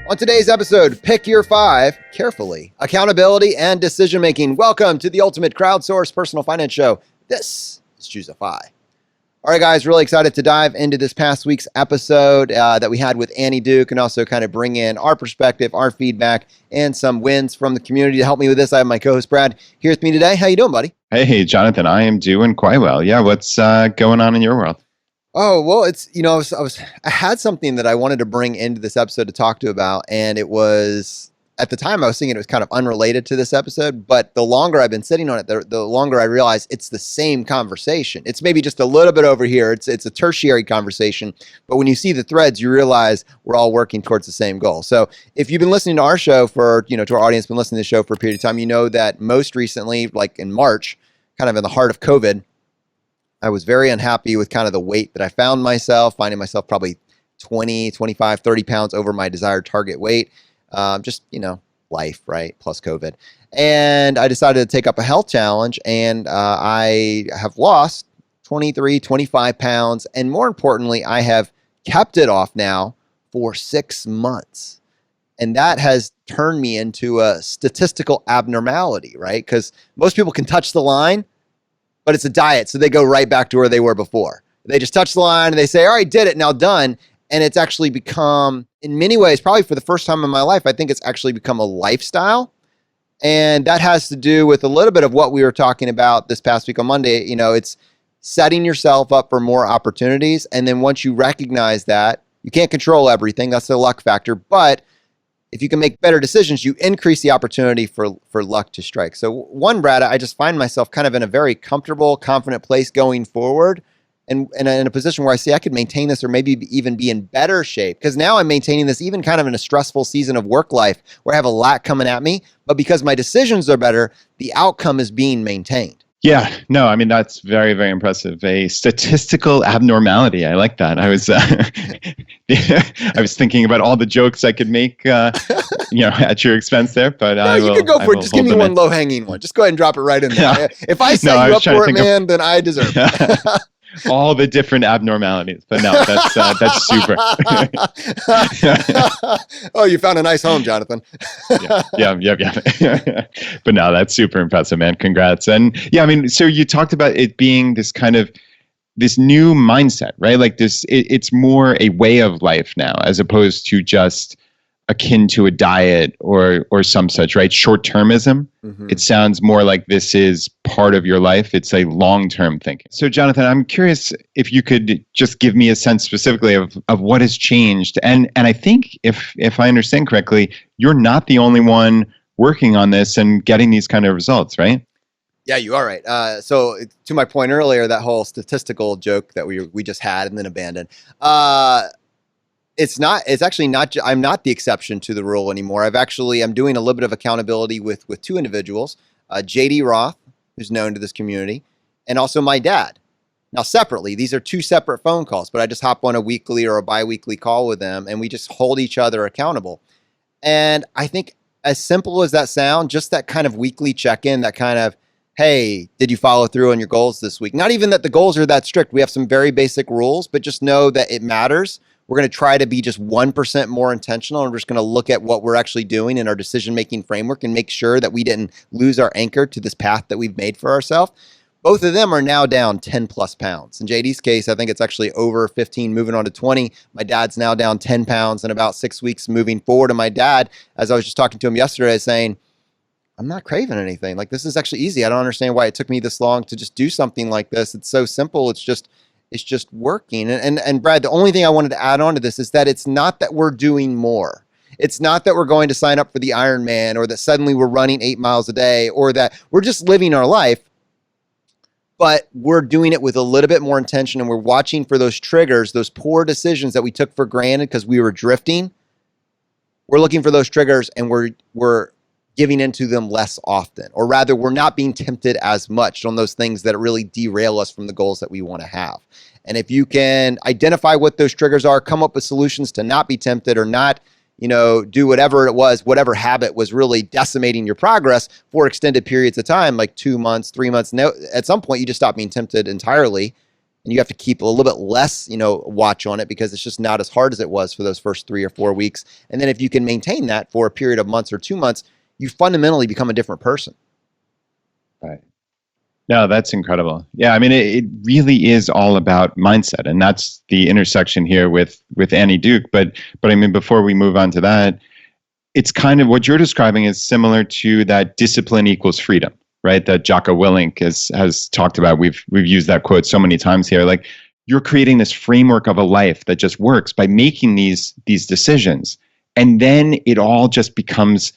On today's episode, pick your 5 carefully. Accountability and decision-making. Welcome to the ultimate crowdsourced personal finance show. This is ChooseFI. All right, guys, really excited to dive into this past week's episode that we had with Annie Duke and also kind of bring in our perspective, our feedback, and some wins from the community. To help me with this, I have my co-host Brad here with me today. How you doing, buddy? Hey, Jonathan, I am doing quite well. Yeah, what's going on in your world? Oh, well, it's, I had something that I wanted to bring into this episode to talk to you about. And it was, at the time I was thinking it was kind of unrelated to this episode, but the longer I've been sitting on it, the longer I realize it's the same conversation. It's maybe just a little bit over here. It's a tertiary conversation, but when you see the threads, you realize we're all working towards the same goal. So if you've been listening to our show for, to our audience, been listening to the show for a period of time, you know that most recently, like in March, kind of in the heart of COVID, I was very unhappy with kind of the weight that I found myself, finding myself probably 20, 25, 30 pounds over my desired target weight. Life, right? Plus COVID. And I decided to take up a health challenge, and I have lost 23, 25 pounds. And more importantly, I have kept it off now for 6 months. And that has turned me into a statistical abnormality, right? Because most people can touch the line, but it's a diet, so they go right back to where they were before. They just touch the line and they say, all right, did it, now done. And it's actually become, in many ways, probably for the first time in my life, I think it's actually become a lifestyle. And that has to do with a little bit of what we were talking about this past week on Monday. It's setting yourself up for more opportunities. And then once you recognize that, you can't control everything. That's the luck factor. But if you can make better decisions, you increase the opportunity for luck to strike. So one, Brad, I just find myself kind of in a very comfortable, confident place going forward and in a position where I see I could maintain this or maybe even be in better shape. Because now I'm maintaining this even kind of in a stressful season of work life where I have a lot coming at me. But because my decisions are better, the outcome is being maintained. Yeah, no, I mean, that's very, very impressive. A statistical abnormality. I like that. I was I was thinking about all the jokes I could make, at your expense there, but no, you could go for it. Just give me one low-hanging one. Just go ahead and drop it right in there. Yeah. If I set you up for it, man, then I deserve it. All the different abnormalities, but no, that's super. Oh, you found a nice home, Jonathan. Yeah. But no, that's super impressive, man. Congrats. And yeah, I mean, so you talked about it being this kind of this new mindset, right? Like this, it's more a way of life now, as opposed to just akin to a diet or some such, right? Short-termism. Mm-hmm. It sounds more like this is part of your life. It's a long-term thinking. So Jonathan, I'm curious if you could just give me a sense specifically of what has changed. And I think if I understand correctly, you're not the only one working on this and getting these kind of results, right? Yeah, you are right. So to my point earlier, that whole statistical joke that we just had and then abandoned, it's actually not, I'm not the exception to the rule anymore. I'm doing a little bit of accountability with 2 individuals, JD Roth, who's known to this community, and also my dad. Now separately, these are 2 separate phone calls, but I just hop on a weekly or a bi-weekly call with them and we just hold each other accountable. And I think as simple as that sounds, just that kind of weekly check-in, that kind of, hey, did you follow through on your goals this week? Not even that the goals are that strict. We have some very basic rules, but just know that it matters. We're going to try to be just 1% more intentional. And we're just going to look at what we're actually doing in our decision-making framework and make sure that we didn't lose our anchor to this path that we've made for ourselves. Both of them are now down 10 plus pounds. In JD's case, I think it's actually over 15, moving on to 20. My dad's now down 10 pounds in about 6 weeks moving forward. And my dad, as I was just talking to him yesterday, saying, I'm not craving anything. Like, this is actually easy. I don't understand why it took me this long to just do something like this. It's so simple. It's just working. And Brad, the only thing I wanted to add on to this is that it's not that we're doing more. It's not that we're going to sign up for the Ironman or that suddenly we're running 8 miles a day or that we're just living our life, but we're doing it with a little bit more intention and we're watching for those triggers, those poor decisions that we took for granted because we were drifting. We're looking for those triggers and we're giving into them less often, or rather we're not being tempted as much on those things that really derail us from the goals that we want to have. And if you can identify what those triggers are, come up with solutions to not be tempted or not, do whatever it was, whatever habit was really decimating your progress for extended periods of time, like 2 months, 3 months. Now, at some point you just stop being tempted entirely and you have to keep a little bit less, watch on it because it's just not as hard as it was for those first 3 or 4 weeks. And then if you can maintain that for a period of months or 2 months, you fundamentally become a different person. Right. No, that's incredible. Yeah, I mean, it really is all about mindset, and that's the intersection here with Annie Duke. But I mean, before we move on to that, it's kind of what you're describing is similar to that discipline equals freedom, right? That Jocko Willink has talked about. We've used that quote so many times here. Like, you're creating this framework of a life that just works by making these decisions, and then it all just becomes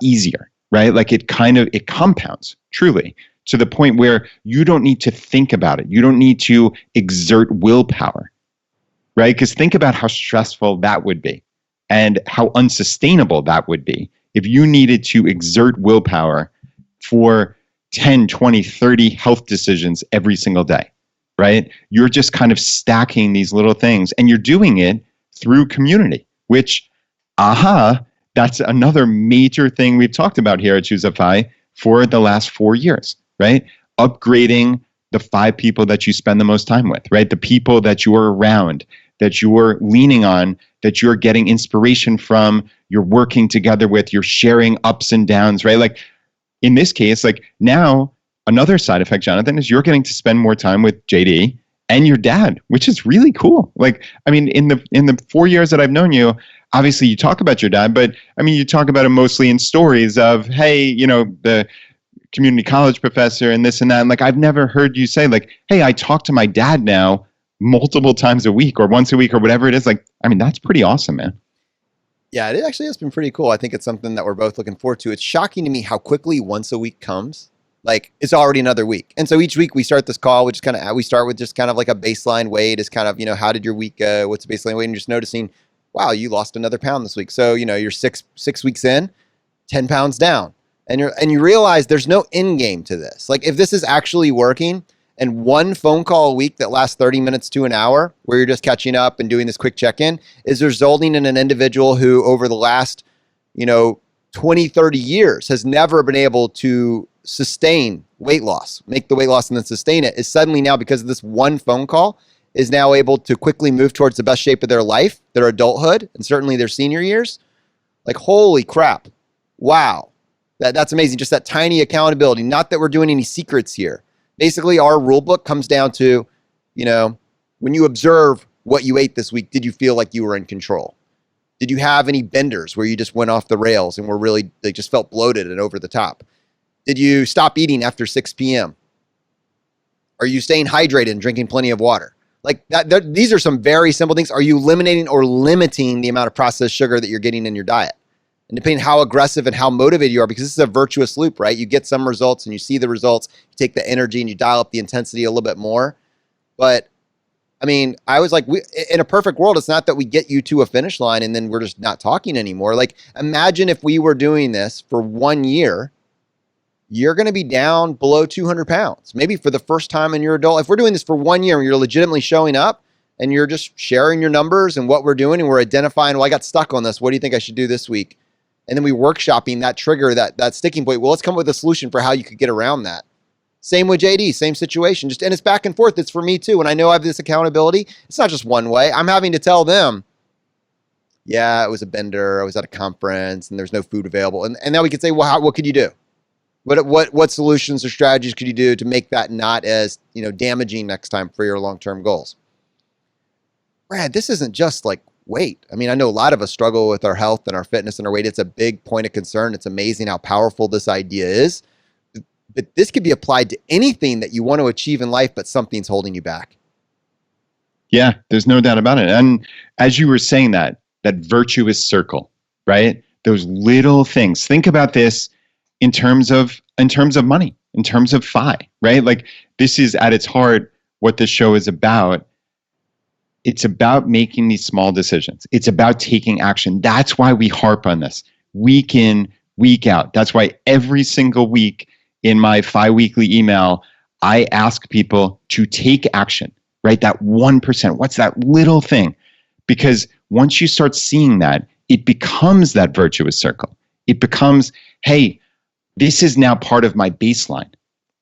easier, right? Like it compounds truly to the point where you don't need to think about it. You don't need to exert willpower, right? Because think about how stressful that would be and how unsustainable that would be if you needed to exert willpower for 10, 20, 30 health decisions every single day, right? You're just kind of stacking these little things, and you're doing it through community, which, that's another major thing we've talked about here at ChooseFI for the last 4 years, right? Upgrading the 5 people that you spend the most time with, right? The people that you're around, that you're leaning on, that you're getting inspiration from, you're working together with, you're sharing ups and downs, right? Like in this case, like now another side effect, Jonathan, is you're getting to spend more time with JD and your dad, which is really cool. Like, I mean, in the 4 years that I've known you, obviously you talk about your dad, but I mean, you talk about him mostly in stories of, hey, the community college professor and this and that. And like, I've never heard you say like, hey, I talk to my dad now multiple times a week or once a week or whatever it is. Like, I mean, that's pretty awesome, man. Yeah, it actually has been pretty cool. I think it's something that we're both looking forward to. It's shocking to me how quickly once a week comes. Like, it's already another week. And so each week we start this call, which is kind of, we start with just kind of like a baseline weight is kind of, how did your week go? What's the baseline weight? And just noticing, wow, you lost another pound this week. So, you're six weeks in, 10 pounds down. And you realize there's no end game to this. Like, if this is actually working and one phone call a week that lasts 30 minutes to an hour where you're just catching up and doing this quick check-in is resulting in an individual who over the last, 20, 30 years has never been able to sustain weight loss, make the weight loss and then sustain it, is suddenly now, because of this one phone call, is now able to quickly move towards the best shape of their life, their adulthood, and certainly their senior years. Like, holy crap. Wow. That's amazing. Just that tiny accountability. Not that we're doing any secrets here. Basically, our rule book comes down to, when you observe what you ate this week, did you feel like you were in control? Did you have any benders where you just went off the rails and were really, they just felt bloated and over the top? Did you stop eating after 6 p.m.? Are you staying hydrated and drinking plenty of water? Like that, these are some very simple things. Are you eliminating or limiting the amount of processed sugar that you're getting in your diet? And depending how aggressive and how motivated you are, because this is a virtuous loop, right? You get some results and you see the results, you take the energy and you dial up the intensity a little bit more. But I mean, I was like, in a perfect world, it's not that we get you to a finish line and then we're just not talking anymore. Like, imagine if we were doing this for 1 year, you're going to be down below 200 pounds, maybe for the first time in your adult. If we're doing this for 1 year and you're legitimately showing up and you're just sharing your numbers and what we're doing and we're identifying, well, I got stuck on this. What do you think I should do this week? And then we workshopping that trigger, that sticking point. Well, let's come up with a solution for how you could get around that. Same with JD, same situation. And it's back and forth. It's for me too. And I know I have this accountability. It's not just one way. I'm having to tell them, yeah, it was a bender. I was at a conference and there's no food available. And now we could say, well, what could you do? What solutions or strategies could you do to make that not as, damaging next time for your long-term goals? Brad, this isn't just like weight. I mean, I know a lot of us struggle with our health and our fitness and our weight. It's a big point of concern. It's amazing how powerful this idea is. But this could be applied to anything that you want to achieve in life, but something's holding you back. Yeah, there's no doubt about it. And as you were saying that virtuous circle, right? Those little things. Think about this in terms of money, in terms of FI, right? Like, this is at its heart what this show is about. It's about making these small decisions. It's about taking action. That's why we harp on this week in, week out. That's why every single week in my FI weekly email, I ask people to take action, right? That 1%. What's that little thing? Because once you start seeing that, it becomes that virtuous circle. It becomes, hey, this is now part of my baseline.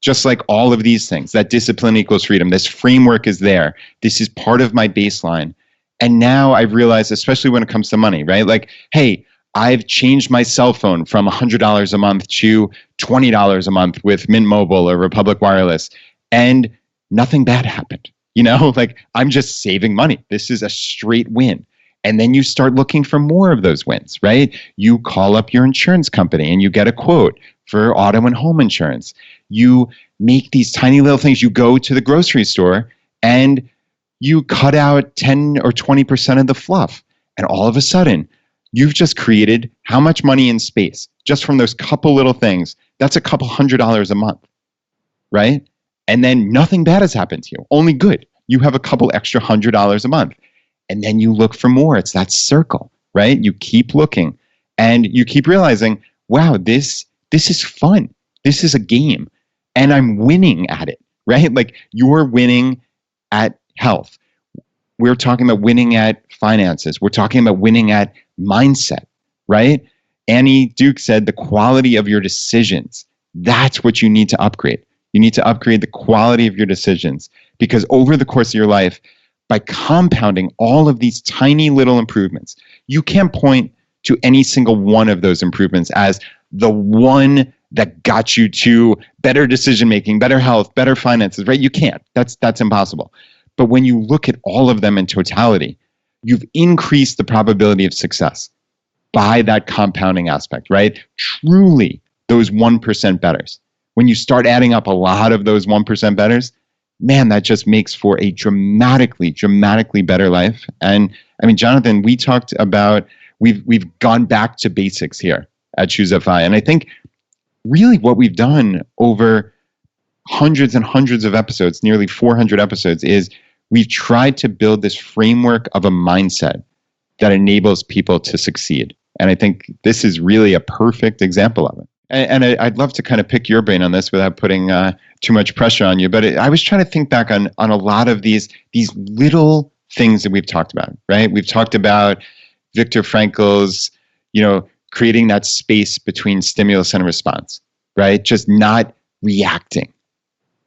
Just like all of these things, that discipline equals freedom. This framework is there. This is part of my baseline. And now I've realized, especially when it comes to money, right? Like, hey, I've changed my cell phone from $100 a month to $20 a month with Mint Mobile or Republic Wireless, and nothing bad happened. Like I'm just saving money. This is a straight win. And then you start looking for more of those wins, right? You call up your insurance company and you get a quote for auto and home insurance. You make these tiny little things. You go to the grocery store and you cut out 10 or 20% of the fluff. And all of a sudden, you've just created how much money in space just from those couple little things? That's a couple $100s a month, right? And then nothing bad has happened to you, only good. You have a couple extra $100s a month. And then you look for more. It's that circle, right? You keep looking and you keep realizing, wow, this is fun. This is a game and I'm winning at it, right? Like you're winning at health. We're talking about winning at finances. We're talking about winning at mindset, right? Annie Duke said the quality of your decisions. That's what you need to upgrade. You need to upgrade the quality of your decisions because over the course of your life, by compounding all of these tiny little improvements, you can't point to any single one of those improvements as the one that got you to better decision-making, better health, better finances, right? You can't. That's impossible. But when you look at all of them in totality, you've increased the probability of success by that compounding aspect, right? Truly, those 1% betters. When you start adding up a lot of those 1% betters, man, that just makes for a dramatically better life. And I mean, Jonathan, we talked about, we've gone back to basics here at ChooseFI. And I think really what we've done over hundreds and hundreds of episodes, nearly 400 episodes, is we've tried to build this framework of a mindset that enables people to succeed. And I think this is really a perfect example of it. And I'd love to kind of pick your brain on this without putting too much pressure on you. But I was trying to think back on a lot of these little things that we've talked about, right? We've talked about Viktor Frankl's, creating that space between stimulus and response, right? Just not reacting.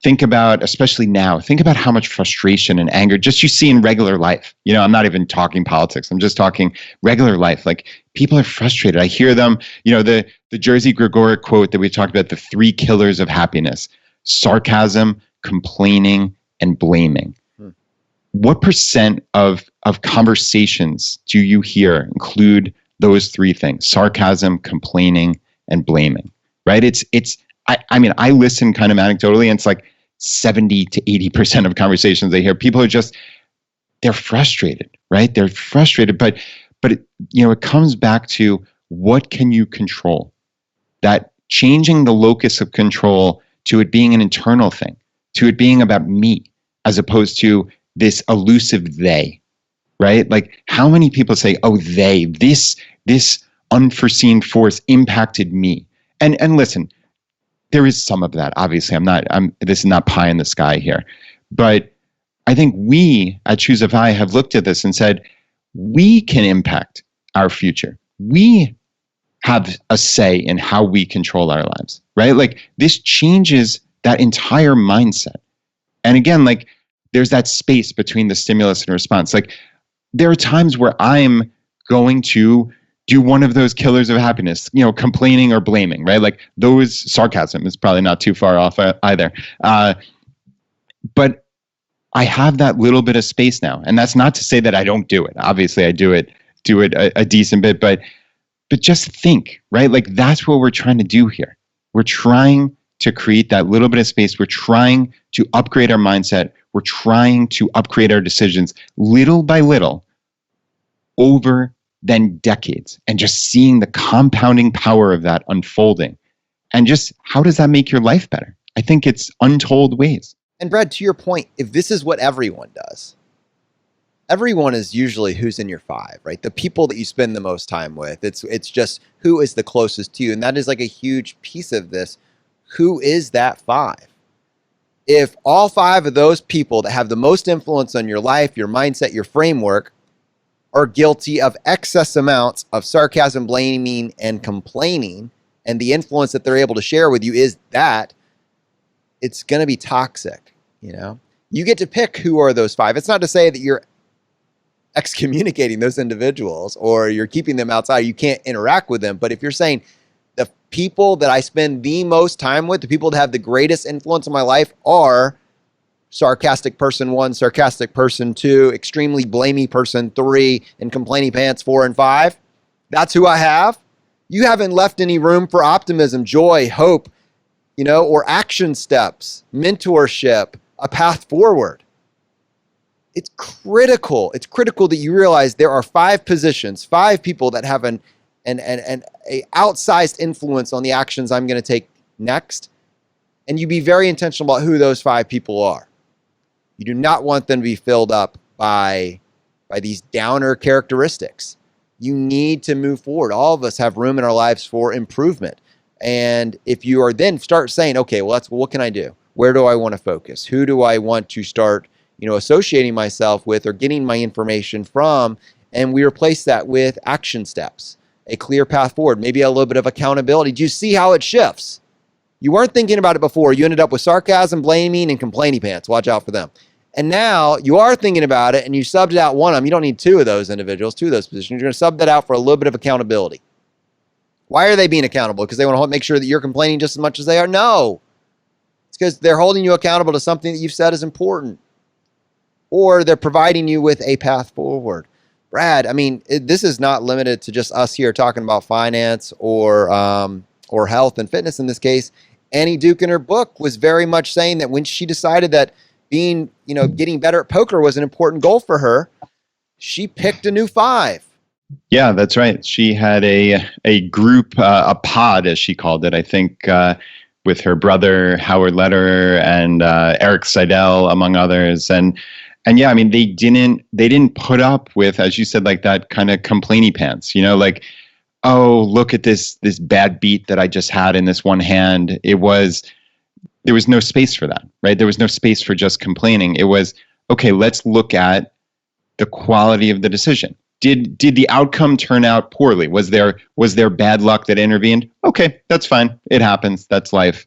Think about, especially now, think about how much frustration and anger just you see in regular life. I'm not even talking politics. I'm just talking regular life. Like people are frustrated. I hear them, the Jersey Gregoric quote that we talked about, the 3 killers of happiness: sarcasm, complaining, and blaming. What percent of conversations do you hear include those 3 things: sarcasm, complaining, and blaming, right? I listen kind of anecdotally, and it's like 70 to 80% of conversations I hear, people are they're frustrated, right? They're frustrated, but it comes back to what can you control? That changing the locus of control to it being an internal thing, to it being about me, as opposed to this elusive they, right? Like how many people say, oh, this unforeseen force impacted me. And listen, there is some of that. Obviously, this is not pie in the sky here. But I think we at ChooseFI have looked at this and said, we can impact our future. We have a say in how we control our lives, right? Like this changes that entire mindset. And again, like there's that space between the stimulus and response. Like there are times where I'm going to do one of those killers of happiness, complaining or blaming, right? Like those, sarcasm is probably not too far off either. But I have that little bit of space now. And that's not to say that I don't do it. Obviously I do it a decent bit, but just think, right? Like that's what we're trying to do here. We're trying to create that little bit of space. We're trying to upgrade our mindset. We're trying to upgrade our decisions little by little over then decades, and just seeing the compounding power of that unfolding. And just how does that make your life better? I think it's untold ways. And Brad, to your point, if this is what everyone does, everyone is usually who's in your 5, right? The people that you spend the most time with. It's just who is the closest to you. And that is like a huge piece of this. Who is that 5? If all 5 of those people that have the most influence on your life, your mindset, your framework, are guilty of excess amounts of sarcasm, blaming, and complaining, and the influence that they're able to share with you is that, it's going to be toxic. You get to pick who are those 5. It's not to say that you're excommunicating those individuals or you're keeping them outside. You can't interact with them. But if you're saying the people that I spend the most time with, the people that have the greatest influence on my life are sarcastic person 1, sarcastic person 2, extremely blamey person 3, and complaining pants 4 and 5, that's who I have. You haven't left any room for optimism, joy, hope, or action steps, mentorship, a path forward. It's critical. It's critical that you realize there are 5 positions, 5 people that have an outsized influence on the actions I'm going to take next. And you be very intentional about who those 5 people are. You do not want them to be filled up by these downer characteristics. You need to move forward. All of us have room in our lives for improvement. And if you are then start saying, okay, well, what can I do? Where do I want to focus? Who do I want to start, associating myself with or getting my information from? And we replace that with action steps, a clear path forward, maybe a little bit of accountability. Do you see how it shifts? You weren't thinking about it before. You ended up with sarcasm, blaming, and complaining pants. Watch out for them. And now you are thinking about it and you subbed out one of them. You don't need 2 of those individuals, 2 of those positions. You're going to sub that out for a little bit of accountability. Why are they being accountable? Because they want to make sure that you're complaining just as much as they are? No. It's because they're holding you accountable to something that you've said is important. Or they're providing you with a path forward. Brad, this is not limited to just us here talking about finance or health and fitness in this case. Annie Duke in her book was very much saying that when she decided that getting better at poker was an important goal for her, she picked a new 5. Yeah, that's right. She had a group, a pod, as she called it, I think, with her brother, Howard Lederer, and Eric Seidel, among others. And yeah, they didn't put up with, as you said, like that kind of complainy pants, like, oh, look at this bad beat that I just had in this one hand. There was no space for that, right? There was no space for just complaining. It was, okay, let's look at the quality of the decision. Did the outcome turn out poorly? Was there bad luck that intervened? Okay, that's fine. It happens. That's life.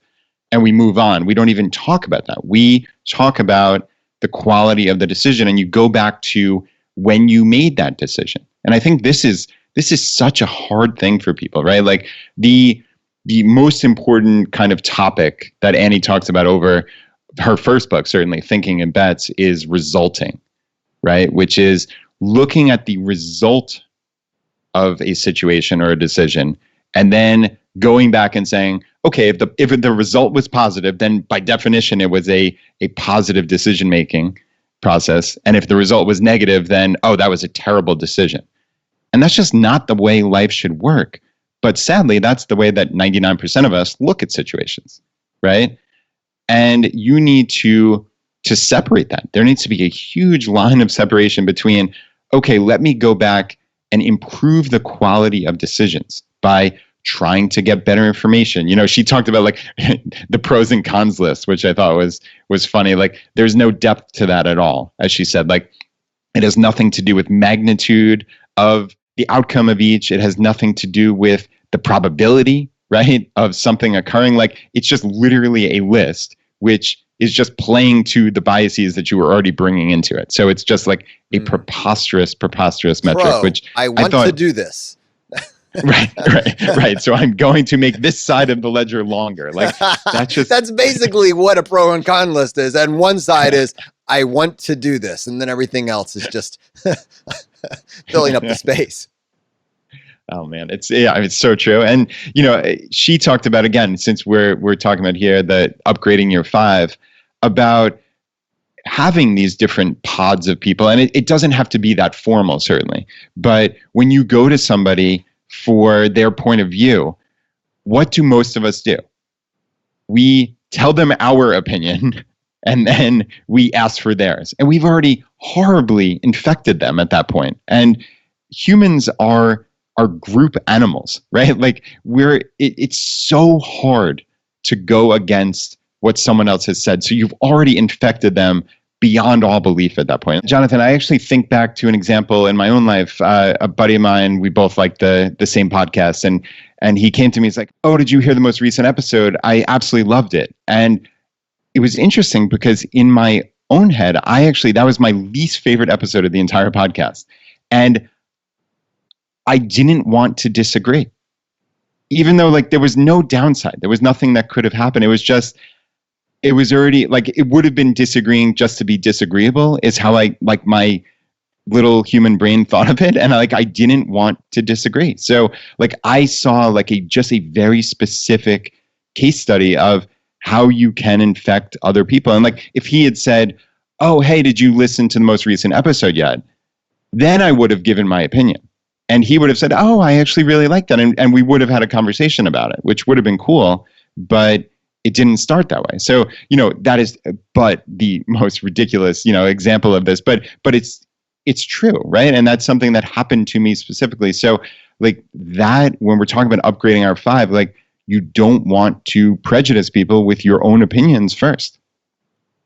And we move on. We don't even talk about that. We talk about the quality of the decision, and you go back to when you made that decision. And I think this is such a hard thing for people, right? Like the most important kind of topic that Annie talks about over her first book, certainly Thinking in Bets, is resulting, right? Which is looking at the result of a situation or a decision, and then going back and saying, okay, if the result was positive, then by definition it was a positive decision-making process. And if the result was negative, then, oh, that was a terrible decision. And that's just not the way life should work. But sadly, that's the way that 99% of us look at situations, right? And you need to separate that. There needs to be a huge line of separation between, okay, let me go back and improve the quality of decisions by trying to get better information. She talked about like the pros and cons list, which I thought was funny. Like there's no depth to that at all. As she said, like it has nothing to do with magnitude of the outcome of each. It has nothing to do with the probability, right, of something occurring. Like it's just literally a list, which is just playing to the biases that you were already bringing into it. So it's just like a preposterous metric, which I thought, to do this. Right. So I'm going to make this side of the ledger longer. Like that's basically what a pro and con list is. And one side is I want to do this, and then everything else is just filling up the space. Oh man, it's so true. And she talked about, again, since we're talking about here, the upgrading your 5, about having these different pods of people. And it doesn't have to be that formal, certainly. But when you go to somebody for their point of view, what do most of us do? We tell them our opinion, and then we ask for theirs. And we've already horribly infected them at that point. And humans are group animals, right? Like it's so hard to go against what someone else has said. So you've already infected them beyond all belief at that point. Jonathan, I actually think back to an example in my own life. A buddy of mine, we both like the same podcast, and he came to me, he's like, oh, did you hear the most recent episode? I absolutely loved it. And it was interesting because in my own head, that was my least favorite episode of the entire podcast. And I didn't want to disagree, even though like there was no downside. There was nothing that could have happened. It was already like, it would have been disagreeing just to be disagreeable is how my little human brain thought of it. And I didn't want to disagree. So like I saw like just a very specific case study of how you can infect other people. And like if he had said, oh, hey, did you listen to the most recent episode yet? Then I would have given my opinion. And he would have said, oh, I actually really like that. And we would have had a conversation about it, which would have been cool. But it didn't start that way. So, that is but the most ridiculous, example of this. But it's true, right? And that's something that happened to me specifically. So like that, when we're talking about upgrading our 5, like you don't want to prejudice people with your own opinions first.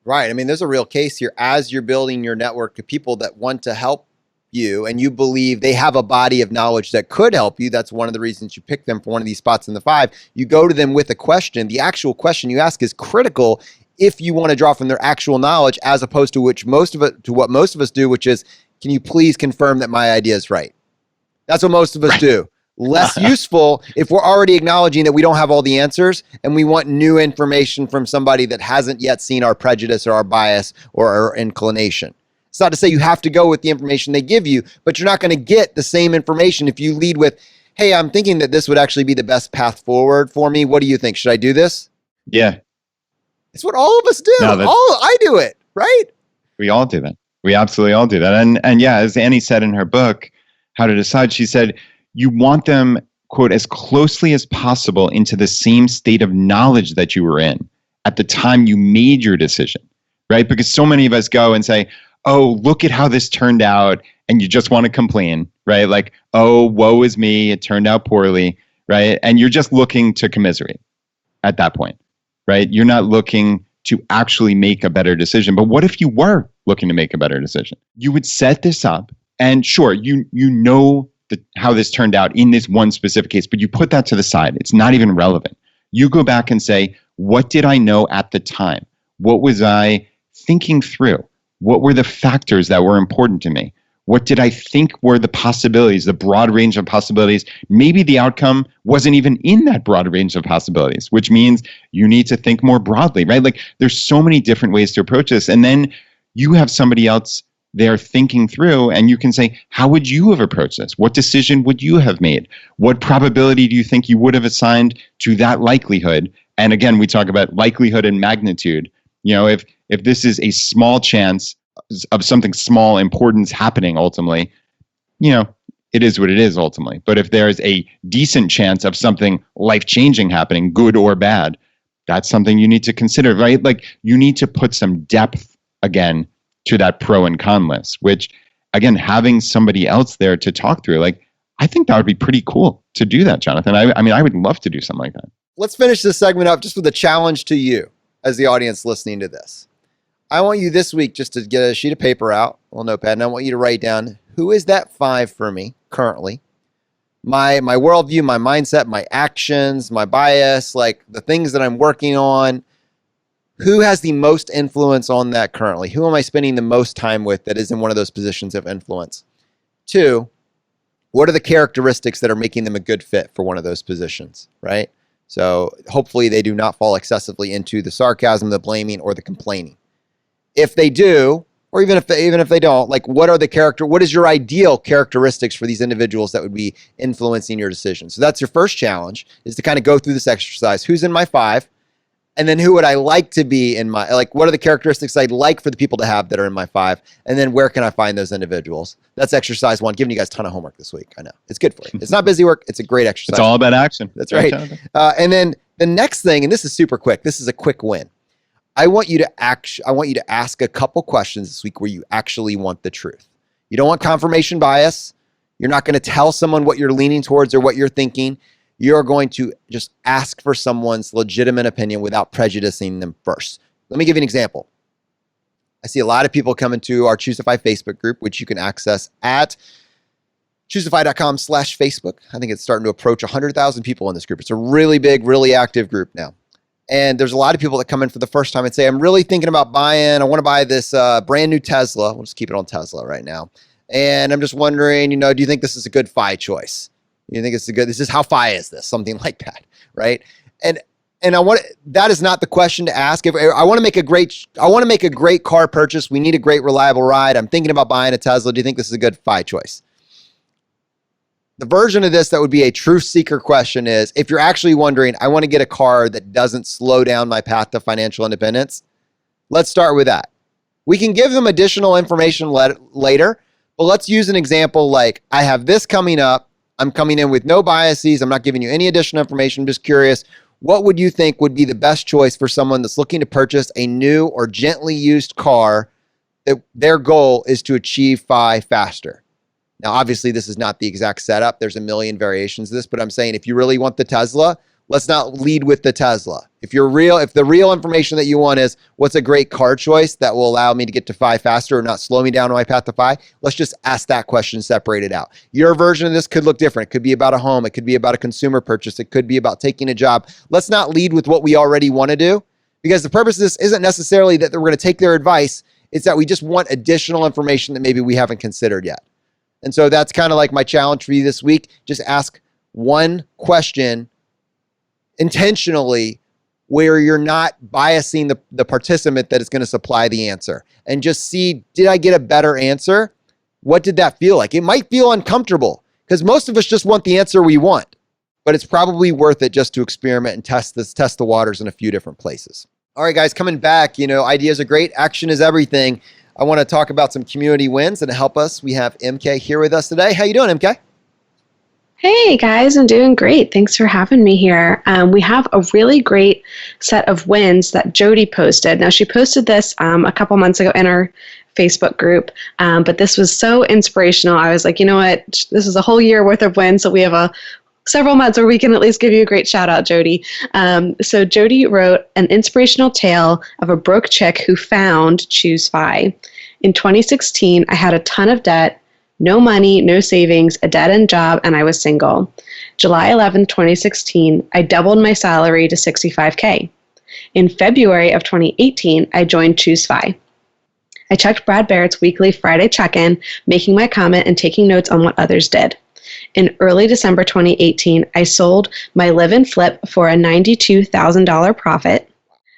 Right. I mean, there's a real case here as you're building your network of people that want to help you and you believe they have a body of knowledge that could help you. That's one of the reasons you pick them for one of these spots in the 5. You go to them with a question. The actual question you ask is critical if you want to draw from their actual knowledge, as opposed to what most of us do, which is, can you please confirm that my idea is right? That's what most of us do. Less useful if we're already acknowledging that we don't have all the answers and we want new information from somebody that hasn't yet seen our prejudice or our bias or our inclination. It's not to say you have to go with the information they give you, but you're not going to get the same information if you lead with, hey, I'm thinking that this would actually be the best path forward for me. What do you think? Should I do this? Yeah. It's what all of us do. I do it, right? We all do that. We absolutely all do that. And yeah, as Annie said in her book, How to Decide, she said, you want them, quote, as closely as possible into the same state of knowledge that you were in at the time you made your decision, right? Because so many of us go and say, oh, look at how this turned out. And you just want to complain, right? Like, oh, woe is me. It turned out poorly, right? And you're just looking to commiserate at that point, right? You're not looking to actually make a better decision. But what if you were looking to make a better decision? You would set this up and sure, you know how this turned out in this one specific case, but you put that to the side. It's not even relevant. You go back and say, what did I know at the time? What was I thinking through? What were the factors that were important to me? What did I think were the possibilities, the broad range of possibilities? Maybe the outcome wasn't even in that broad range of possibilities, which means you need to think more broadly, right? Like there's so many different ways to approach this. And then you have somebody else there thinking through and you can say, how would you have approached this? What decision would you have made? What probability do you think you would have assigned to that likelihood? And again, we talk about likelihood and magnitude. If this is a small chance of something small importance happening ultimately, it is what it is ultimately. But if there's a decent chance of something life-changing happening, good or bad, that's something you need to consider, right? Like you need to put some depth again to that pro and con list, which again, having somebody else there to talk through, like, I think that would be pretty cool to do that, Jonathan. I mean, I would love to do something like that. Let's finish this segment up just with a challenge to you as the audience listening to this. I want you this week just to get a sheet of paper out, a little notepad, and I want you to write down, who is that 5 for me currently? My worldview, my mindset, my actions, my bias, like the things that I'm working on. Who has the most influence on that currently? Who am I spending the most time with that is in one of those positions of influence? 2, what are the characteristics that are making them a good fit for one of those positions, right? So hopefully they do not fall excessively into the sarcasm, the blaming, or the complaining. If they do, or even if they don't, like what is your ideal characteristics for these individuals that would be influencing your decision? So that's your first challenge, is to kind of go through this exercise. Who's in my 5? And then who would I like to be in my, like, what are the characteristics I'd like for the people to have that are in my 5? And then where can I find those individuals? That's exercise 1. Giving you guys a ton of homework this week. I know. It's good for you. It's not busy work. It's a great exercise. It's all about action. That's right. And then the next thing, and this is super quick. This is a quick win. I want you to ask a couple questions this week where you actually want the truth. You don't want confirmation bias. You're not going to tell someone what you're leaning towards or what you're thinking. You're going to just ask for someone's legitimate opinion without prejudicing them first. Let me give you an example. I see a lot of people coming to our ChooseFI Facebook group, which you can access at ChooseFI.com/Facebook. I think it's starting to approach 100,000 people in this group. It's a really big, really active group now. And there's a lot of people that come in for the first time and say, I'm really thinking about buying, I want to buy this brand new Tesla. We'll just keep it on Tesla right now. And I'm just wondering, do you think this is a good FI choice? You think it's this is how FI is this? Something like that, right? And that is not the question to ask. If I want to make a great car purchase, we need a great reliable ride. I'm thinking about buying a Tesla. Do you think this is a good FI choice? The version of this that would be a truth seeker question is, if you're actually wondering, I want to get a car that doesn't slow down my path to financial independence, let's start with that. We can give them additional information later, but let's use an example like, I have this coming up. I'm coming in with no biases. I'm not giving you any additional information. I'm just curious, what would you think would be the best choice for someone that's looking to purchase a new or gently used car that their goal is to achieve FI faster? Now, obviously, this is not the exact setup. There's a million variations of this, but I'm saying if you really want the Tesla, let's not lead with the Tesla. If the real information that you want is what's a great car choice that will allow me to get to FI faster or not slow me down on my path to FI, let's just ask that question, separate it out. Your version of this could look different. It could be about a home. It could be about a consumer purchase. It could be about taking a job. Let's not lead with what we already want to do, because the purpose of this isn't necessarily that we're going to take their advice. It's that we just want additional information that maybe we haven't considered yet. And so that's kind of like my challenge for you this week. Just ask one question intentionally where you're not biasing the participant that is going to supply the answer, and just see, did I get a better answer? What did that feel like? It might feel uncomfortable because most of us just want the answer we want, but it's probably worth it just to experiment and test the waters in a few different places. All right, guys, coming back, ideas are great. Action is everything. I want to talk about some community wins, and to help us, we have MK here with us today. How you doing, MK? Hey guys, I'm doing great. Thanks for having me here. We have a really great set of wins that Jody posted. Now, she posted this a couple months ago in our Facebook group, but this was so inspirational. I was like, you know what? This is a whole year worth of wins, so we have several months where we can at least give you a great shout out, Jody. So Jody wrote an inspirational tale of a broke chick who found ChooseFI. In 2016, I had a ton of debt, no money, no savings, a dead-end job, and I was single. July 11, 2016, I doubled my salary to $65K. In February of 2018, I joined ChooseFI. I checked Brad Barrett's weekly Friday check-in, making my comment and taking notes on what others did. In early December 2018, I sold my live-in flip for a $92,000 profit.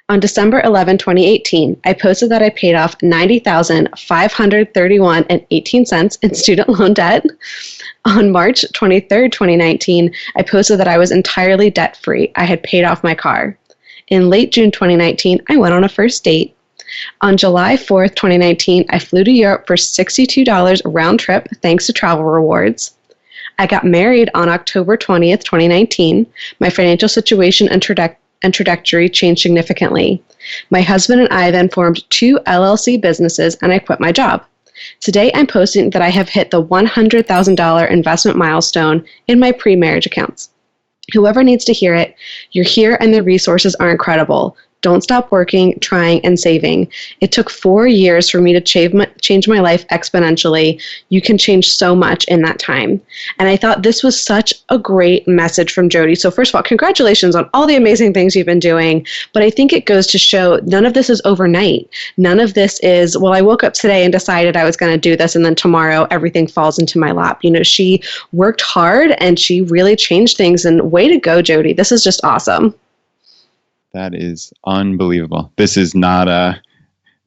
On December 11, 2018, I posted that I paid off $90,531.18 in student loan debt. On March 23, 2019, I posted that I was entirely debt-free. I had paid off my car. In late June 2019, I went on a first date. On July 4th, 2019, I flew to Europe for $62 round trip thanks to travel rewards. I got married on October 20th, 2019. My financial situation and trajectory changed significantly. My husband and I then formed 2 LLC businesses, and I quit my job. Today, I'm posting that I have hit the $100,000 investment milestone in my pre-marriage accounts. Whoever needs to hear it, you're here and the resources are incredible. Don't stop working, trying, and saving. It took 4 years for me to change my life exponentially. You can change so much in that time. And I thought this was such a great message from Jody. So first of all, congratulations on all the amazing things you've been doing. But I think it goes to show none of this is overnight. None of this is, well, I woke up today and decided I was going to do this, and then tomorrow everything falls into my lap. She worked hard and she really changed things. And way to go, Jody. This is just awesome. That is unbelievable. This is not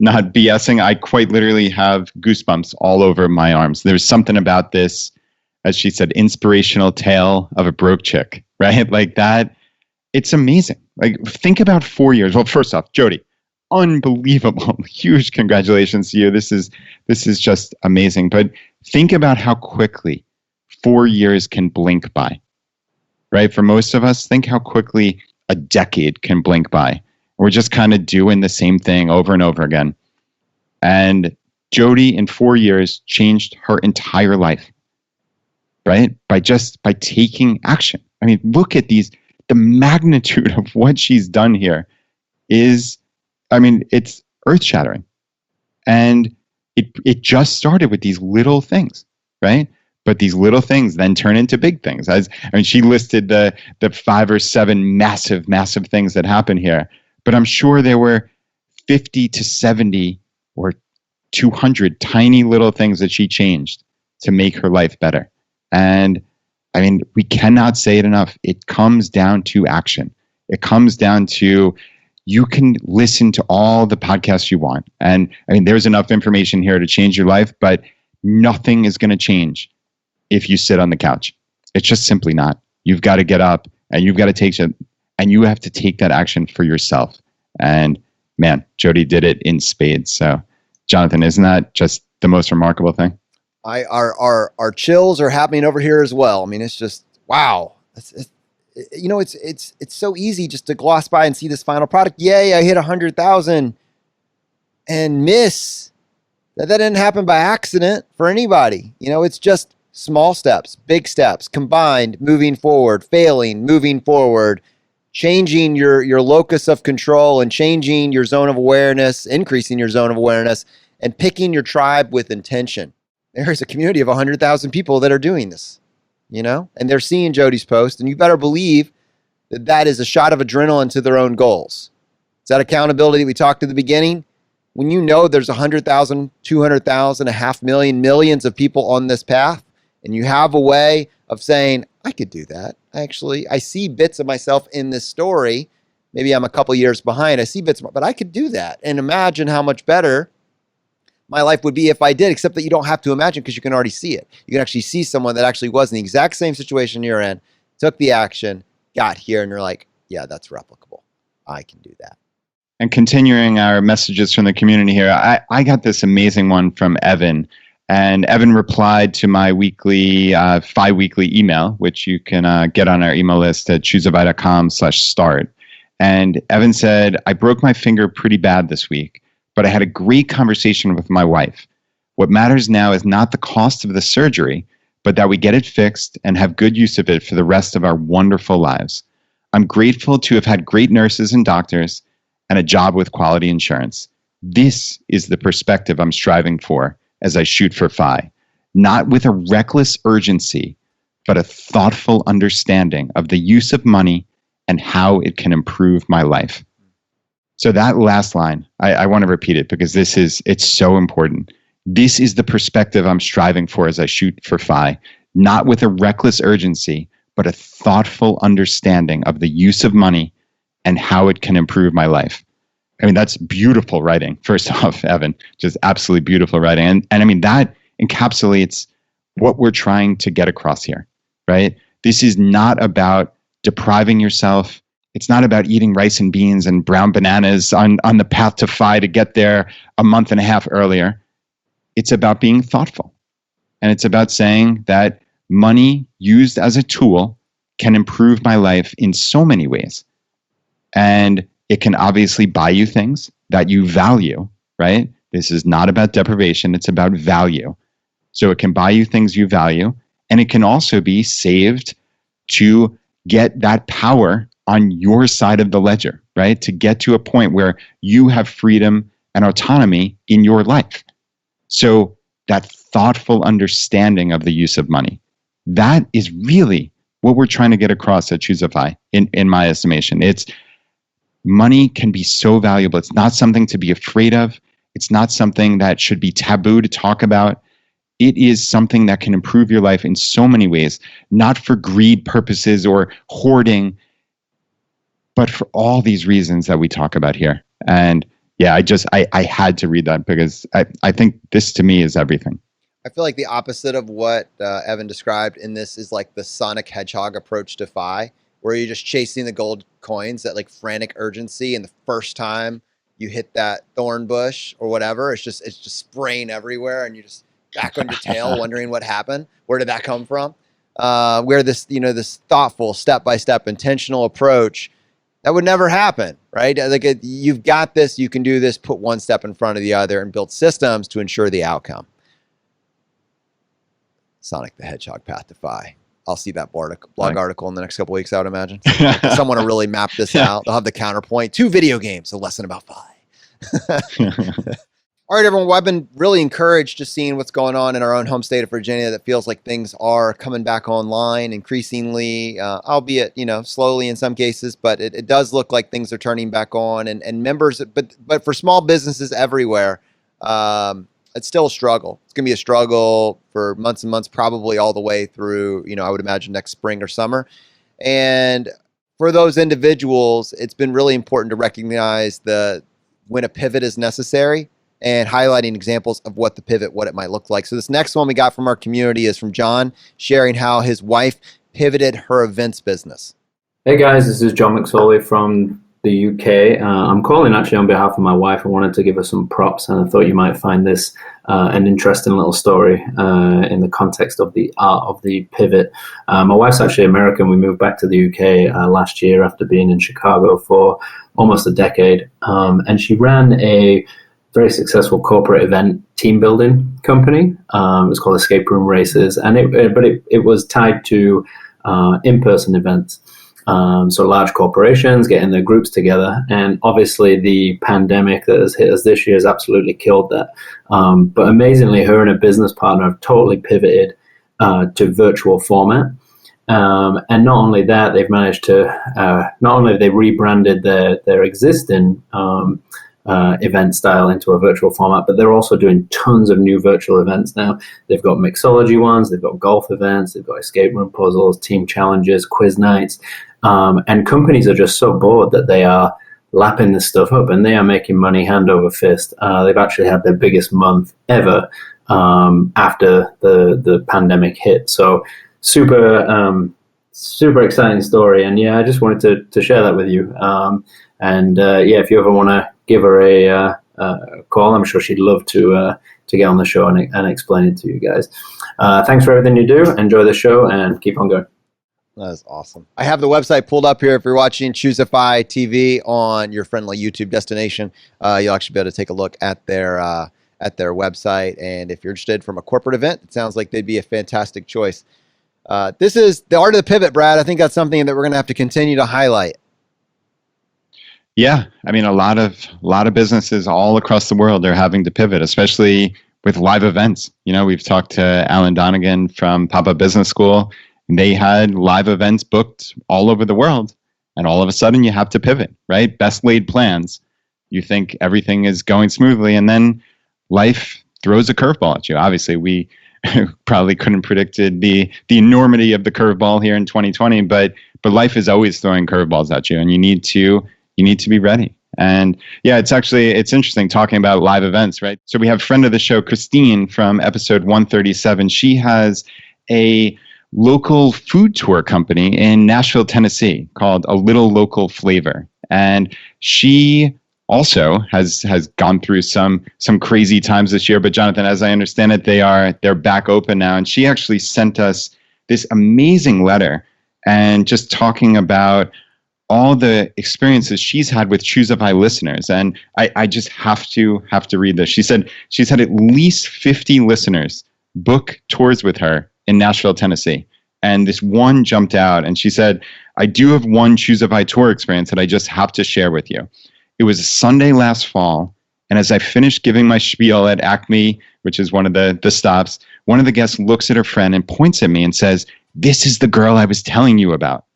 BSing. I quite literally have goosebumps all over my arms. There's something about this, as she said, inspirational tale of a broke chick, right? Like that. It's amazing. Like, think about 4 years. Well, first off, Jody, unbelievable. Huge congratulations to you. This is just amazing. But think about how quickly 4 years can blink by, right? For most of us, think how quickly a decade can blink by. We're just kind of doing the same thing over and over again. And Jody, in 4 years, changed her entire life, right? By taking action. I mean, look at the magnitude of what she's done here it's earth-shattering. And it just started with these little things, right? But these little things then turn into big things. She listed the 5 or 7 massive, massive things that happen here. But I'm sure there were 50 to 70 or 200 tiny little things that she changed to make her life better. And I mean, we cannot say it enough. It comes down to action. It comes down to, you can listen to all the podcasts you want. And I mean, there's enough information here to change your life, but nothing is going to change if you sit on the couch. It's just simply not. You've got to get up and you've got to take it, and you have to take that action for yourself. And man, Jody did it in spades. So Jonathan, isn't that just the most remarkable thing? Our chills are happening over here as well. I mean, it's just, wow. It's so easy just to gloss by and see this final product. Yay, I hit 100,000 and miss. That didn't happen by accident for anybody. It's just small steps, big steps, combined, moving forward, failing, moving forward, changing your locus of control and changing your zone of awareness, increasing your zone of awareness, and picking your tribe with intention. There's a community of 100,000 people that are doing this, and they're seeing Jody's post, and you better believe that is a shot of adrenaline to their own goals. It's that accountability we talked at the beginning. When you know there's 100,000, 200,000, 500,000, millions of people on this path, and you have a way of saying, I could do that. I see bits of myself in this story. Maybe I'm a couple years behind. I see bits, but I could do that. And imagine how much better my life would be if I did, except that you don't have to imagine, because you can already see it. You can actually see someone that actually was in the exact same situation you're in, took the action, got here, and you're like, yeah, that's replicable. I can do that. And continuing our messages from the community here, I got this amazing one from Evan. And Evan replied to my weekly, FI weekly email, which you can get on our email list at ChooseFI.com/start. And Evan said, I broke my finger pretty bad this week, but I had a great conversation with my wife. What matters now is not the cost of the surgery, but that we get it fixed and have good use of it for the rest of our wonderful lives. I'm grateful to have had great nurses and doctors and a job with quality insurance. This is the perspective I'm striving for as I shoot for FI, not with a reckless urgency, but a thoughtful understanding of the use of money and how it can improve my life. So that last line, I want to repeat it because it's so important. This is the perspective I'm striving for as I shoot for FI, not with a reckless urgency, but a thoughtful understanding of the use of money and how it can improve my life. I mean, that's beautiful writing. First off, Evan, just absolutely beautiful writing. And I mean, that encapsulates what we're trying to get across here, right? This is not about depriving yourself. It's not about eating rice and beans and brown bananas on the path to FI to get there a month and a half earlier. It's about being thoughtful. And it's about saying that money used as a tool can improve my life in so many ways. And it can obviously buy you things that you value, right? This is not about deprivation. It's about value. So it can buy you things you value. And it can also be saved to get that power on your side of the ledger, right? To get to a point where you have freedom and autonomy in your life. So that thoughtful understanding of the use of money, that is really what we're trying to get across at ChooseFI, in my estimation. It's money can be so valuable. It's not something to be afraid of. It's not something that should be taboo to talk about. It is something that can improve your life in so many ways, not for greed purposes or hoarding, but for all these reasons that we talk about here. And yeah, I had to read that because I think this to me is everything. I feel like the opposite of what Evan described in this is like the Sonic Hedgehog approach to FI, where you're just chasing the gold coins at like frantic urgency, and the first time you hit that thorn bush or whatever, it's just spraying everywhere, and you're just back on your tail wondering what happened. Where did that come from? Where this thoughtful, step-by-step, intentional approach, that would never happen, right? Like you've got this, you can do this, put one step in front of the other and build systems to ensure the outcome. Sonic the Hedgehog path to FI. I'll see that blog article in the next couple of weeks, I would imagine. Someone to really map this out. They'll have the counterpoint. 2 video games, a lesson about FI. All right, everyone. Well, I've been really encouraged just seeing what's going on in our own home state of Virginia. That feels like things are coming back online increasingly, albeit slowly in some cases, but it does look like things are turning back on. And members, but for small businesses everywhere, it's still a struggle. It's going to be a struggle for months and months, probably all the way through, I would imagine next spring or summer. And for those individuals, it's been really important to recognize when a pivot is necessary, and highlighting examples of what it might look like. So this next one we got from our community is from John, sharing how his wife pivoted her events business. Hey guys, this is John McSorley from the UK. I'm calling actually on behalf of my wife. I wanted to give her some props, and I thought you might find this an interesting little story in the context of the art of the pivot. My wife's actually American. We moved back to the UK last year after being in Chicago for almost a decade, and she ran a very successful corporate event team building company. It was called Escape Room Races, and it was tied to in-person events. So large corporations getting their groups together, and obviously the pandemic that has hit us this year has absolutely killed that. But amazingly, her and her business partner have totally pivoted to virtual format. And not only that, they've managed to not only have they rebranded their existing event style into a virtual format, but they're also doing tons of new virtual events now. They've got mixology ones, they've got golf events, they've got escape room puzzles, team challenges, quiz nights, and companies are just so bored that they are lapping this stuff up, and they are making money hand over fist. They've actually had their biggest month ever after the pandemic hit. So super exciting story, and I just wanted to share that with you. If you ever want to give her a call, I'm sure she'd love to get on the show and explain it to you guys. Thanks for everything you do. Enjoy the show and keep on going. That is awesome. I have the website pulled up here. If you're watching ChooseFI TV on your friendly YouTube destination, you'll actually be able to take a look at their website. And if you're interested from a corporate event, it sounds like they'd be a fantastic choice. This is the art of the pivot, Brad. I think that's something that we're going to have to continue to highlight. Yeah, I mean, a lot of businesses all across the world are having to pivot, especially with live events. We've talked to Alan Donegan from Pop-Up Business School, and they had live events booked all over the world, and all of a sudden you have to pivot, right? Best laid plans. You think everything is going smoothly, and then life throws a curveball at you. Obviously, we probably couldn't have predicted the enormity of the curveball here in 2020, but life is always throwing curveballs at you, and you need to be ready. And it's interesting talking about live events, right? So we have friend of the show, Christine, from episode 137. She has a local food tour company in Nashville, Tennessee called A Little Local Flavor. And she also has gone through some crazy times this year. But Jonathan, as I understand it, they're back open now. And she actually sent us this amazing letter and just talking about all the experiences she's had with ChooseFI listeners. And I just have to read this. She said she's had at least 50 listeners book tours with her in Nashville, Tennessee. And this one jumped out, and she said, I do have one ChooseFI tour experience that I just have to share with you. It was a Sunday last fall, and as I finished giving my spiel at Acme, which is one of the stops, one of the guests looks at her friend and points at me and says, this is the girl I was telling you about.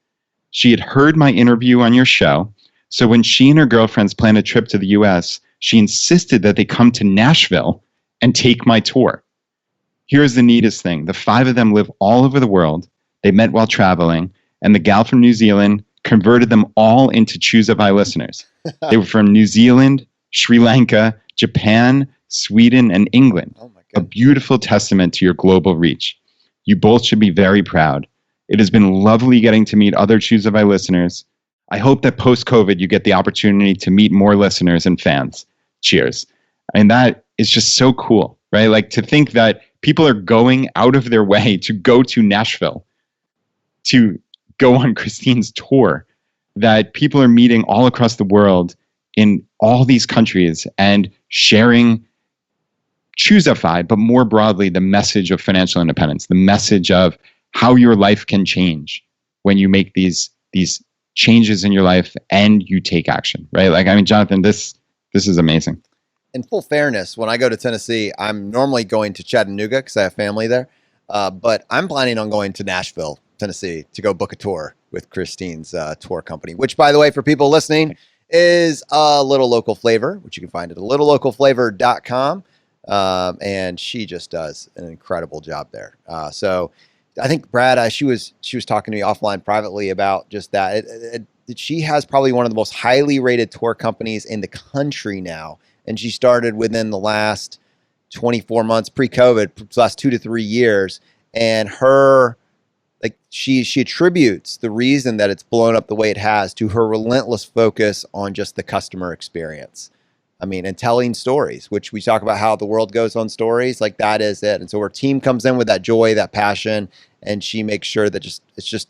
She had heard my interview on your show, so when she and her girlfriends planned a trip to the US, she insisted that they come to Nashville and take my tour. Here's the neatest thing. The 5 of them live all over the world. They met while traveling, and the gal from New Zealand converted them all into ChooseFI listeners. They were from New Zealand, Sri Lanka, Japan, Sweden, and England. Oh my God. A beautiful testament to your global reach. You both should be very proud. It has been lovely getting to meet other ChooseFI listeners. I hope that post-COVID, you get the opportunity to meet more listeners and fans. Cheers. And that is just so cool, right? Like to think that people are going out of their way to go to Nashville to go on Christine's tour, that people are meeting all across the world in all these countries and sharing ChooseFI, but more broadly, the message of financial independence, the message of how your life can change when you make these changes in your life and you take action, right? Like, I mean, Jonathan, this is amazing. in full fairness, when I go to Tennessee, I'm normally going to Chattanooga because I have family there. But I'm planning on going to Nashville, Tennessee to go book a tour with Christine's tour company, which, by the way, for people listening, is a Little Local Flavor, which you can find at littlelocalflavor.com. And she just does an incredible job there. So I think Brad, she was talking to me offline privately about just that. She has probably one of the most highly rated tour companies in the country now. And she started within the last 24 months pre-COVID, last 2 to 3 years. And she attributes the reason that it's blown up the way it has to her relentless focus on just the customer experience. I mean, and telling stories, which we talk about how the world goes on stories, like that is it. And so her team comes in with that joy, that passion, and she makes sure that it's just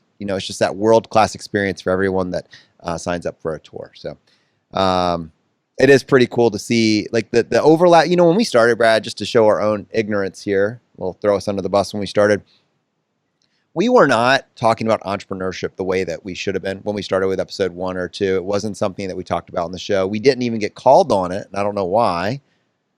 that world-class experience for everyone that signs up for a tour. So it is pretty cool to see like the overlap. When we started, Brad, just to show our own ignorance here, we'll throw us under the bus when we started. We were not talking about entrepreneurship the way that we should have been when we started with episode 1 or 2. It wasn't something that we talked about on the show. We didn't even get called on it, and I don't know why,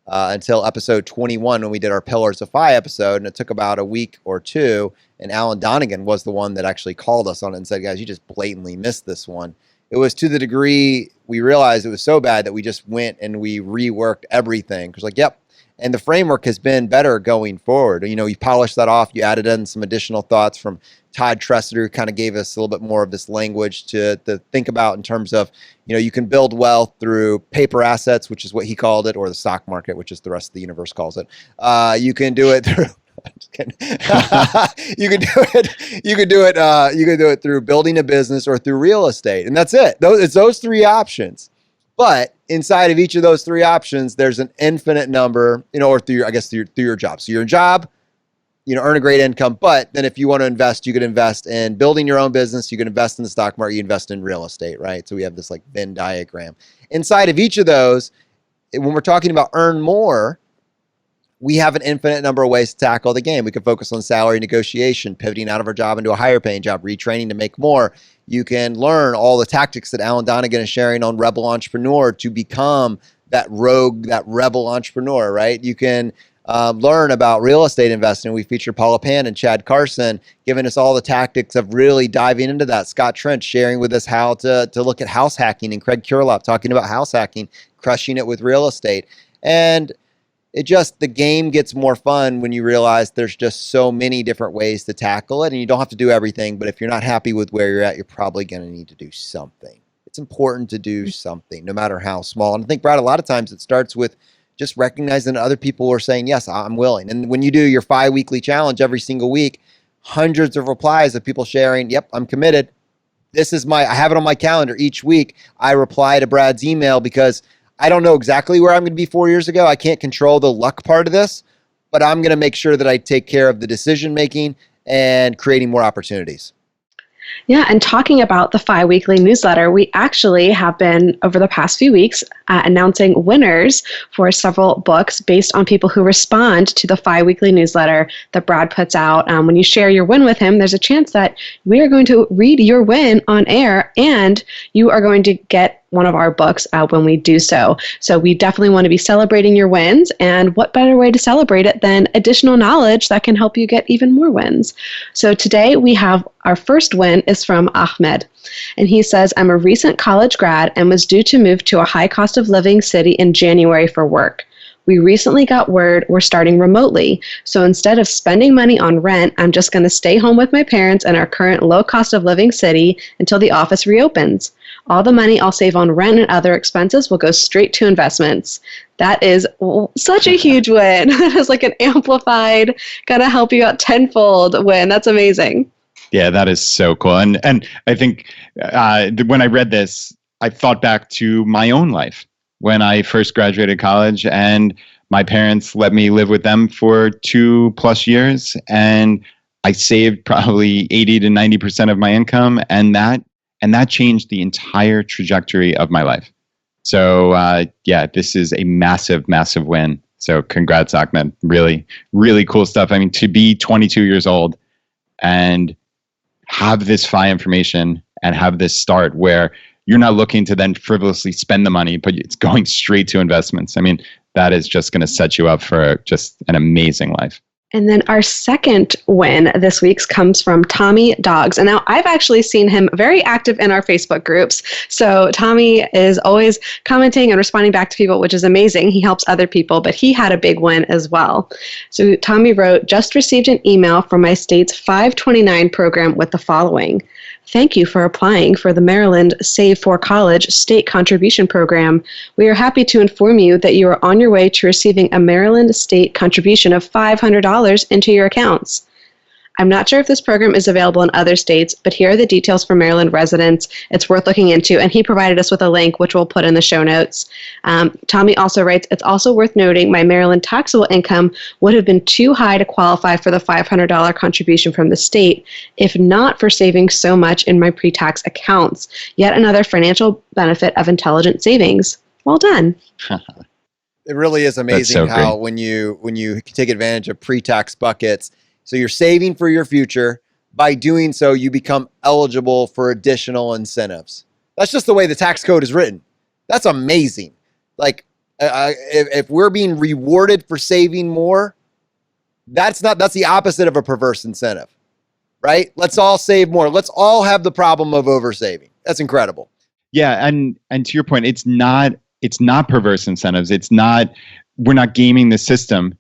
until episode 21 when we did our Pillars of FI episode, and it took about a week or two, and Alan Donegan was the one that actually called us on it and said, guys, you just blatantly missed this one. It was to the degree we realized it was so bad that we just went and we reworked everything. Because yep. And the framework has been better going forward. You polished that off. You added in some additional thoughts from Todd Tressiter, who kind of gave us a little bit more of this language to think about in terms of, you can build wealth through paper assets, which is what he called it, or the stock market, which is the rest of the universe calls it. You can do it through. I'm just kidding. You can do it through building a business or through real estate, and that's it. It's those 3 options. But inside of each of those 3 options, there's an infinite number, or through your job. So your job, earn a great income. But then if you want to invest, you could invest in building your own business. You can invest in the stock market. You invest in real estate, right? So we have this like Venn diagram. Inside of each of those, when we're talking about earn more, we have an infinite number of ways to tackle the game. We can focus on salary negotiation, pivoting out of our job into a higher paying job, retraining to make more. You can learn all the tactics that Alan Donegan is sharing on Rebel Entrepreneur to become that rogue, that rebel entrepreneur, right? You can learn about real estate investing. We feature Paula Pan and Chad Carson, giving us all the tactics of really diving into that. Scott Trench sharing with us how to look at house hacking, and Craig Curelop talking about house hacking, crushing it with real estate. And the game gets more fun when you realize there's just so many different ways to tackle it, and you don't have to do everything. But if you're not happy with where you're at, you're probably going to need to do something. It's important to do something, no matter how small. And I think, Brad, a lot of times it starts with just recognizing that other people are saying, yes, I'm willing. And when you do your 5 weekly challenge every single week, hundreds of replies of people sharing, yep, I'm committed. I have it on my calendar each week. I reply to Brad's email because I don't know exactly where I'm going to be 4 years ago. I can't control the luck part of this, but I'm going to make sure that I take care of the decision making and creating more opportunities. Yeah, and talking about the FI Weekly newsletter, we actually have been, over the past few weeks, announcing winners for several books based on people who respond to the FI Weekly newsletter that Brad puts out. When you share your win with him, there's a chance that we are going to read your win on air, and you are going to get one of our books when we do so. So we definitely want to be celebrating your wins, and what better way to celebrate it than additional knowledge that can help you get even more wins. So today we have our first win is from Ahmed, and he says, I'm a recent college grad and was due to move to a high cost of living city in January for work. We recently got word we're starting remotely, so instead of spending money on rent, I'm just going to stay home with my parents in our current low cost of living city until the office reopens. All the money I'll save on rent and other expenses will go straight to investments. That is such a huge win. That is like an amplified, gonna help you out tenfold win. That's amazing. Yeah, that is so cool. And I think when I read this, I thought back to my own life when I first graduated college, and my parents let me live with them for 2+ years, and I saved probably 80 to 90% of my income, and that changed the entire trajectory of my life. So this is a massive, massive win. So congrats, Ahmed. Really, really cool stuff. I mean, to be 22 years old and have this FI information and have this start where you're not looking to then frivolously spend the money, but it's going straight to investments. I mean, that is just going to set you up for just an amazing life. And then our second win this week's comes from Tommy Dogs. And now I've actually seen him very active in our Facebook groups. So Tommy is always commenting and responding back to people, which is amazing. He helps other people, but he had a big win as well. So Tommy wrote, just received an email from my state's 529 program with the following. Thank you for applying for the Maryland Save for College State Contribution Program. We are happy to inform you that you are on your way to receiving a Maryland State contribution of $500 into your accounts. I'm not sure if this program is available in other states, but here are the details for Maryland residents. It's worth looking into, and he provided us with a link, which we'll put in the show notes. Tommy also writes, it's also worth noting my Maryland taxable income would have been too high to qualify for the $500 contribution from the state, if not for saving so much in my pre-tax accounts. Yet another financial benefit of intelligent savings. Well done. It really is amazing so how great. when you take advantage of pre-tax buckets, so you're saving for your future. By doing so, you become eligible for additional incentives. That's just the way the tax code is written. That's amazing. Like, if we're being rewarded for saving more, that's the opposite of a perverse incentive, right? Let's all save more. Let's all have the problem of oversaving. That's incredible. Yeah, and to your point, it's not perverse incentives. We're not gaming the system.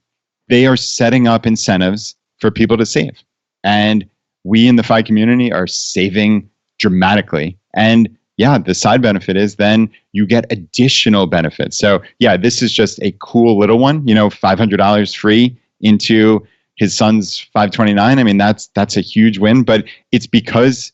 They are setting up incentives for people to save. And we in the FI community are saving dramatically. And yeah, the side benefit is then you get additional benefits. So yeah, this is just a cool little one, $500 free into his son's 529. I mean, that's a huge win, but it's because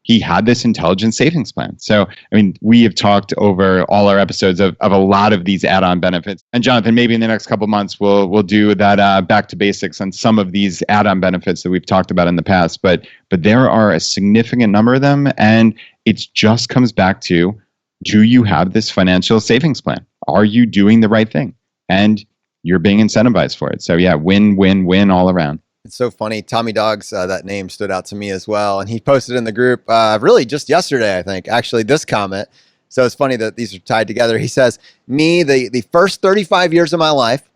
he had this intelligent savings plan. So, I mean, we have talked over all our episodes of a lot of these add-on benefits. And Jonathan, maybe in the next couple of months, we'll do that back to basics on some of these add-on benefits that we've talked about in the past. But there are a significant number of them. And it just comes back to, do you have this financial savings plan? Are you doing the right thing? And you're being incentivized for it. So yeah, win, win, win all around. It's so funny. Tommy Dogs, that name stood out to me as well. And he posted in the group really just yesterday, I think, actually this comment. So it's funny that these are tied together. He says, me, the first 35 years of my life,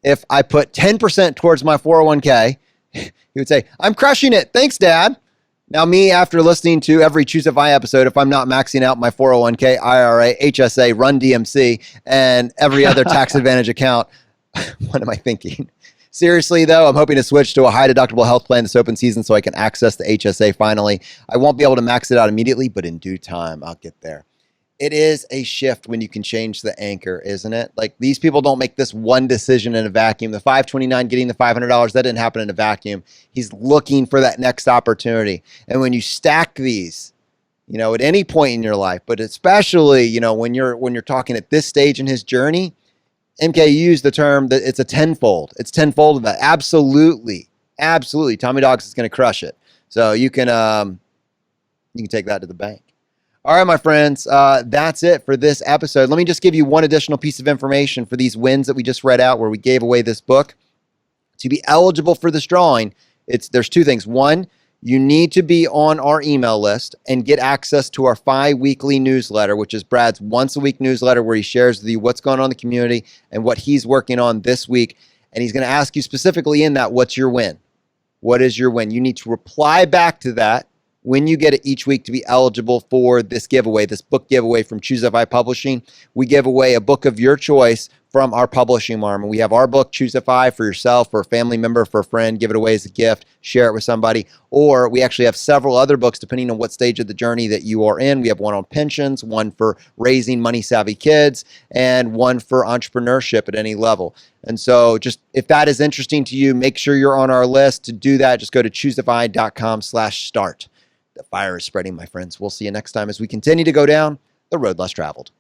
if I put 10% towards my 401k, he would say, I'm crushing it. Thanks, Dad. Now me, after listening to every ChooseFI episode, if I'm not maxing out my 401k, IRA, HSA, Run DMC, and every other tax advantage account, what am I thinking? Seriously, though, I'm hoping to switch to a high deductible health plan this open season so I can access the HSA finally. I won't be able to max it out immediately, but in due time, I'll get there. It is a shift when you can change the anchor, isn't it? Like, these people don't make this one decision in a vacuum. The 529 getting the $500, that didn't happen in a vacuum. He's looking for that next opportunity. And when you stack these, at any point in your life, but especially, when you're talking at this stage in his journey, MK used the term that it's a tenfold. It's tenfold of that. Absolutely. Absolutely. Tommy Dogs is going to crush it. So you can take that to the bank. All right, my friends, that's it for this episode. Let me just give you one additional piece of information for these wins that we just read out where we gave away this book. To be eligible for this drawing, there's two things. One, you need to be on our email list and get access to our FI weekly newsletter, which is Brad's once-a-week newsletter where he shares with you what's going on in the community and what he's working on this week. And he's going to ask you specifically in that, what's your win? What is your win? You need to reply back to that when you get it each week to be eligible for this giveaway, this book giveaway from ChooseFI Publishing. We give away a book of your choice from our publishing arm. And we have our book, ChooseFI, for yourself, for a family member, for a friend. Give it away as a gift. Share it with somebody. Or we actually have several other books depending on what stage of the journey that you are in. We have one on pensions, one for raising money-savvy kids, and one for entrepreneurship at any level. And so just if that is interesting to you, make sure you're on our list. To do that, just go to ChooseFI.com/start. The fire is spreading, my friends. We'll see you next time as we continue to go down the road less traveled.